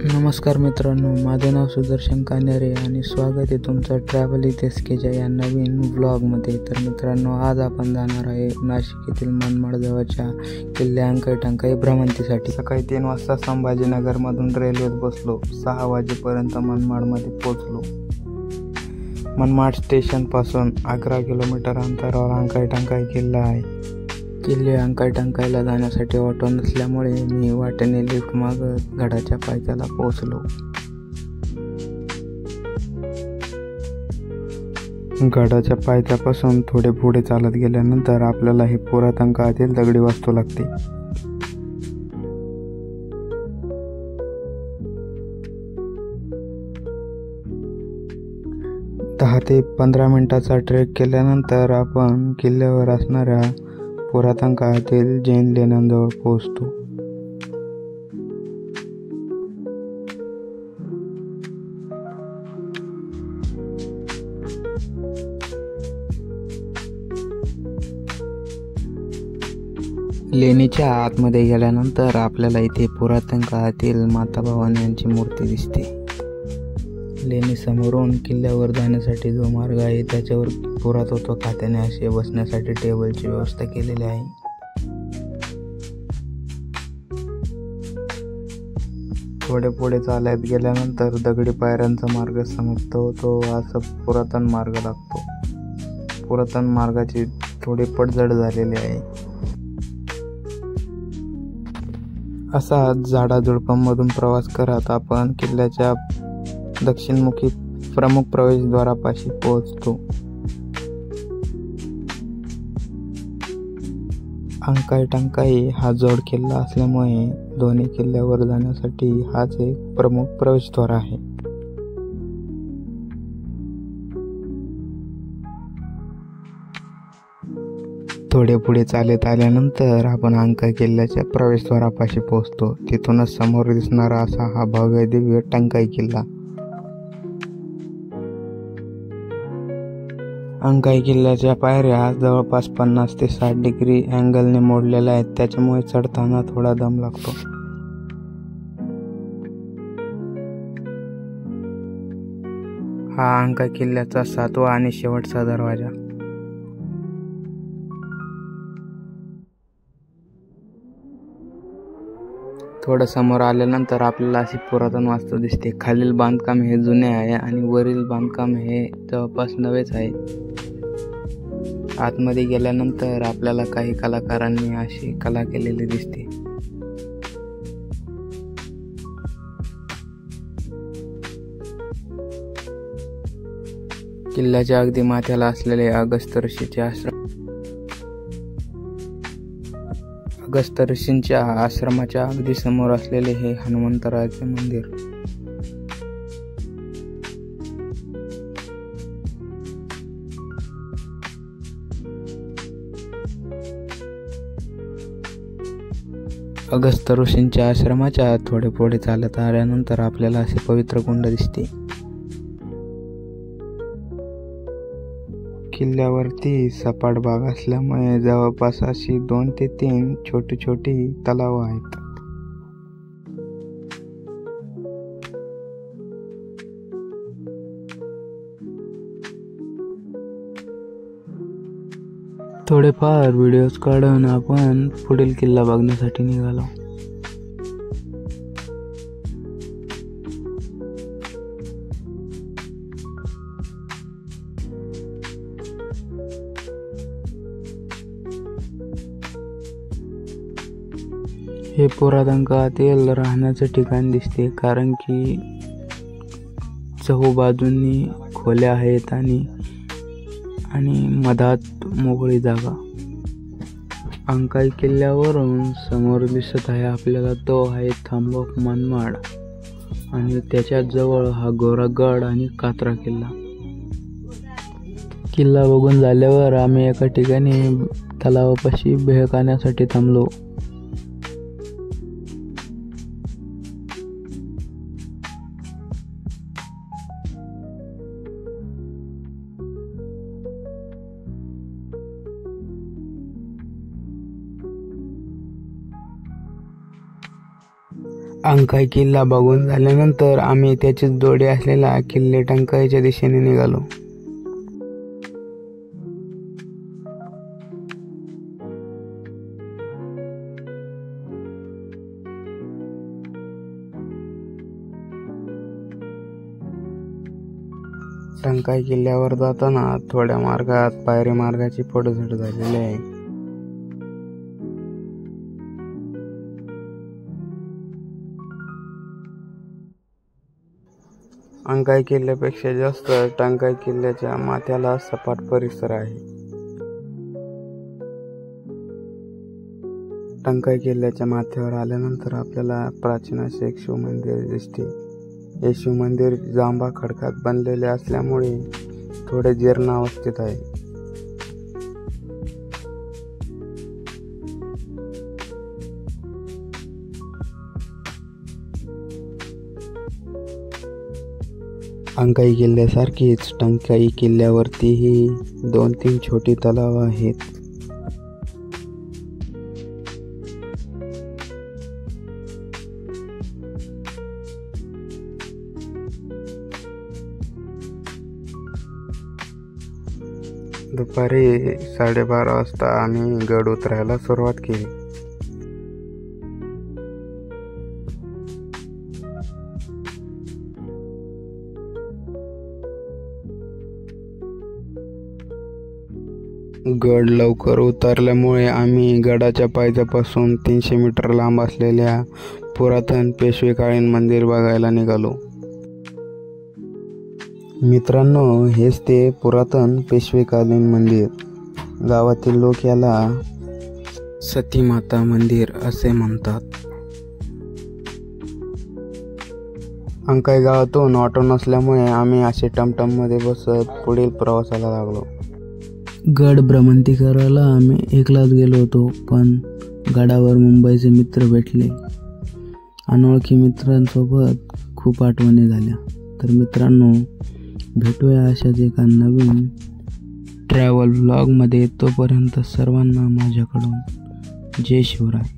नमस्कार मित्रांनो, माझे नाव सुदर्शन कान्यारे आणि स्वागत आहे तुमचं ट्रॅव्हल इतिहासकेच्या या नवीन व्लॉगमध्ये. तर मित्रांनो, आज आपण जाणार आहे नाशिक येथील मनमाड जवळच्या किल्ले अंकाई टंकाई भ्रमंतीसाठी. सकाळी 3 वाजता संभाजीनगरमधून रेल्वेत बसलो. 6 वाजेपर्यंत मनमाडमध्ये पोहोचलो. मनमाड स्टेशनपासून 11 किलोमीटर अंतरावर अंकाई टंकाई किल्ला आहे. किल्ले अंकाई टंकाईला जाण्यासाठी ऑटो नसल्यामुळे मी वाटेने लिफ्ट मागत गडाच्या पायथ्याला पोहोचलो. गडाच्या पायथ्यापासून थोडे पुढे चालत गेल्यानंतर आपल्याला हे पुरातन काळातील दगडी वास्तू लागते. दहा ते 15 मिनिटाचा ट्रेक केल्यानंतर आपण किल्ल्यावर असणाऱ्या पुरातन काळातील जैन लेण्यांजवळ पोहोचतो. लेणीच्या आतमध्ये गेल्यानंतर आपल्याला इथे पुरातन काळातील माता भवानी यांची मूर्ती दिसते. लेणी समोरून किल्ल्यावर जाण्यासाठी जो मार्ग आहे त्याच्यावर पुरातत्व खात्याने असे बसण्यासाठी टेबलची व्यवस्था केलेली आहे. थोडे पुढे चालत गेल्यानंतर दगडी पायऱ्यांचा मार्ग समाप्त होतो. असा पुरातन मार्ग लागतो. पुरातन मार्गाची थोडी पडझड झालेली आहे. असा झाडाझुडपांमधून प्रवास करत आपण किल्ल्याच्या दक्षिणमुखी प्रमुख प्रवेशद्वारापाशी पोहोचतो. अंकाई टंकाई हा जोड किल्ला असल्यामुळे दोन्ही किल्ल्यावर जाण्यासाठी हाच एक प्रमुख प्रवेशद्वार आहे. थोडे पुढे चालत आल्यानंतर आपण अंकाई किल्ल्याच्या प्रवेशद्वारापाशी पोहोचतो. तिथूनच समोर दिसणारा असा हा भव्य दिव्य टंकाई किल्ला. अंकाई किल्ल्याच्या पायऱ्या जवळपास 50 ते 60 डिग्री अँगलने मोडलेल्या आहेत. त्याच्यामुळे चढताना थोडा दम लागतो. हा अंकाई किल्ल्याचा 7वा आणि शेवटचा दरवाजा. थोडं समोर आल्यानंतर आपल्याला अशी पुरातन वास्तू दिसते. खालील बांधकाम हे जुने आहे आणि वरील बांधकाम हे जवळपास नवेच आहे. आतमध्ये गेल्यानंतर आपल्याला काही कलाकारांनी अशी कला केलेली दिसते. किल्ल्याच्या अगदी माथ्याला असलेले अगस्त्य ऋषींच्या आश्रमाच्या अगदी समोर असलेले हे हनुमंतरायाचे मंदिर. अगस्त्य ऋषींच्या आश्रमाच्या थोडे पुढे चालत आल्यानंतर आपल्याला असे पवित्र कुंड दिसते. किल्ल्यावरती सपाट भाग असल्यामुळे जवळपास अशी 2 ते 3 छोटी तलाव आहेत. थोडेफार व्हिडिओज काढून आपण पुढील किल्ला बघण्यासाठी निघालो. हे पुरातन काळातील राहण्याचे ठिकाण दिसते, कारण की चहूबाजूंनी खोल्या आहेत आणि मधात मोकळी जागा. अंकाई किल्ल्यावरून समोर दिसत आहे आपल्याला तो आहे थंब ऑफ मनमाड आणि त्याच्या जवळ हा गोरागड आणि कात्रा किल्ला. किल्ला बघून झाल्यावर आम्ही एका ठिकाणी तलावापाशी भेळ खाण्यासाठी थांबलो. अंकाई किल्ला बघून झाल्यानंतर आम्ही त्याचीच जोडी असलेला किल्ले टंकाईच्या दिशेने निघालो. टंकाई किल्ल्यावर जाताना थोड्या मार्गात पायरी मार्गाची पडझड झालेली आहे. अंकाई किल्ल्यापेक्षा जास्त टंकाई किल्ल्याच्या माथ्याला सपाट परिसर आहे. टंकाई किल्ल्याच्या माथ्यावर आल्यानंतर आपल्याला प्राचीन असे एक शिवमंदिर दिसते. हे शिवमंदिर जांभा खडकात बनलेले असल्यामुळे थोडे जीर्णावस्थेत आहे. अंकाई किल्ल्यासारखीच टंकाई किल्ल्यावरतीही 2-3 छोटी तलाव आहेत. दुपारी 12:30 वाजता आम्ही गड उतरायला सुरुवात केली. गड लवकर उतरल्यामुळे आम्ही गडाच्या पायथ्यापासून 300 मीटर लांब असलेल्या पुरातन पेशवेकालीन मंदिर बघायला निघालो. मित्रांनो, हेच ते पुरातन पेशवेकालीन मंदिर. गावातील लोक याला सती माता मंदिर असे म्हणतात. अंकाई गावातून ऑटो नसल्यामुळे आम्ही असे टमटममध्ये बसत पुढील प्रवासाला लागलो. गड भ्रमंती करायला आम्ही एकलाच गेलो होतो, पण गडावर मुंबईचे मित्र भेटले. अनोळखी मित्रांसोबत खूप आठवणी झाल्या. तर मित्रांनो, भेटूया अशाच एका नवीन ट्रॅव्हल व्लॉगमध्ये. तोपर्यंत सर्वांना माझ्याकडून जय शिवराय.